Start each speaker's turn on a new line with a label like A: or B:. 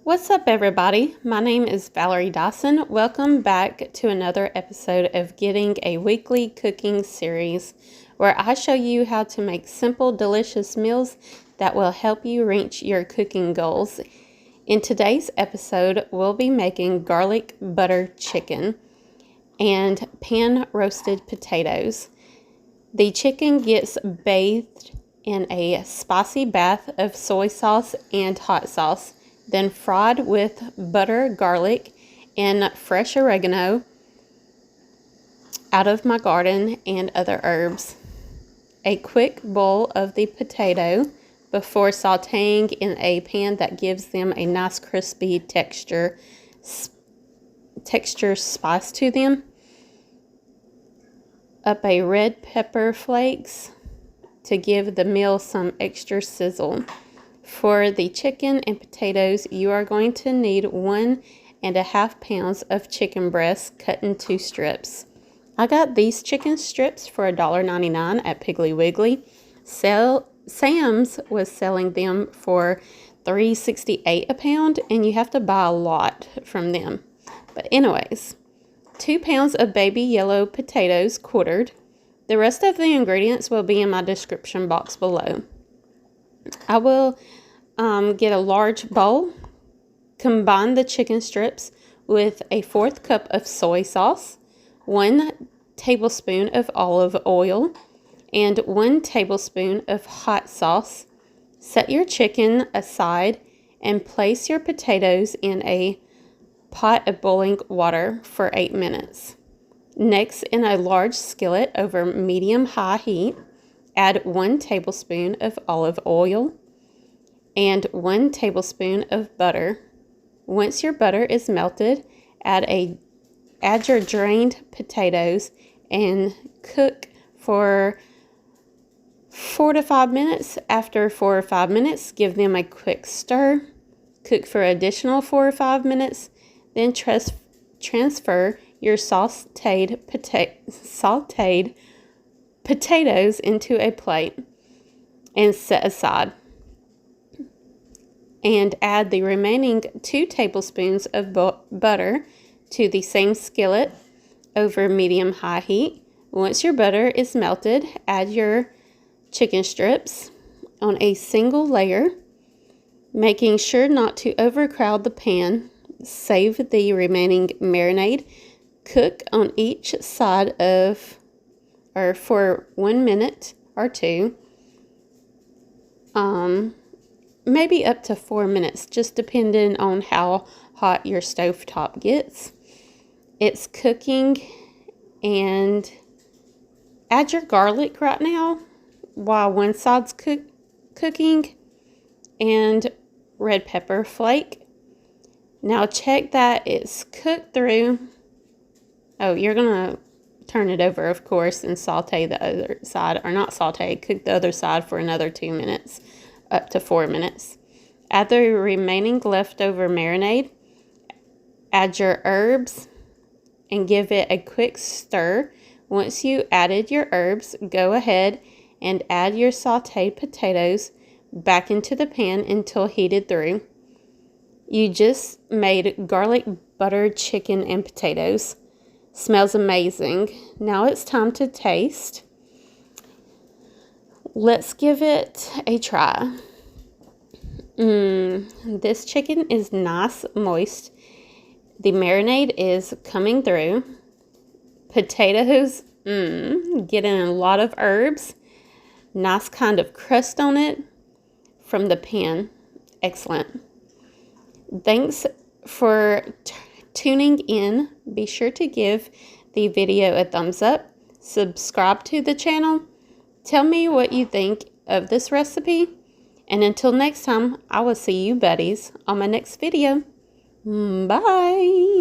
A: What's up, everybody? My name is Valerie Dison. Welcome back to another episode of Getting a Weekly Cooking Series, where I show you how to make simple, delicious meals that will help you reach your cooking goals. In today's episode, we'll be making garlic butter chicken and pan roasted potatoes. The chicken gets bathed in a spicy bath of soy sauce and hot sauce, then fried with butter, garlic, and fresh oregano out of my garden and other herbs. A quick boil of the potato before sauteing in a pan that gives them a nice crispy texture spice to them. Up a red pepper flakes to give the meal some extra sizzle. For the chicken and potatoes, you are going to need 1.5 pounds of chicken breast cut into strips. I got these chicken strips for $1.99 at Piggly Wiggly. Sam's was selling them for $3.68 a pound, and you have to buy a lot from them. But anyways, 2 pounds of baby yellow potatoes quartered. The rest of the ingredients will be in my description box below. I will get a large bowl, combine the chicken strips with a 1/4 cup of soy sauce, 1 tablespoon of olive oil, and 1 tablespoon of hot sauce. Set your chicken aside and place your potatoes in a pot of boiling water for 8 minutes. Next, in a large skillet over medium-high heat, add 1 tablespoon of olive oil and 1 tablespoon of butter. Once your butter is melted, add your drained potatoes and cook for 4 to 5 minutes. After 4 or 5 minutes, give them a quick stir. Cook for additional 4 or 5 minutes. Then transfer your sauteed potatoes into a plate and set aside. And add the remaining 2 tablespoons of butter to the same skillet over medium-high heat. Once your butter is melted, add your chicken strips on a single layer, making sure not to overcrowd the pan. Save the remaining marinade. Cook on each side for 1 minute or 2. Maybe up to 4 minutes, just depending on how hot your stovetop gets. It's cooking, and add your garlic right now while one side's cooking, and red pepper flake. Now check that it's cooked through. Oh, you're gonna turn it over, of course, and saute the other side, or not saute, cook the other side for another 2 minutes, up to 4 minutes. Add the remaining leftover marinade. Add your herbs and give it a quick stir. Once you added your herbs, go ahead and add your sauteed potatoes back into the pan until heated through. You just made garlic butter chicken and potatoes. Smells amazing. Now it's time to taste. Let's give it a try. This chicken is nice, moist. The marinade is coming through. Potatoes, getting a lot of herbs. Nice kind of crust on it from the pan. Excellent. Thanks for tuning in. Be sure to give the video a thumbs up. Subscribe to the channel. Tell me what you think of this recipe. And until next time, I will see you buddies on my next video. Bye.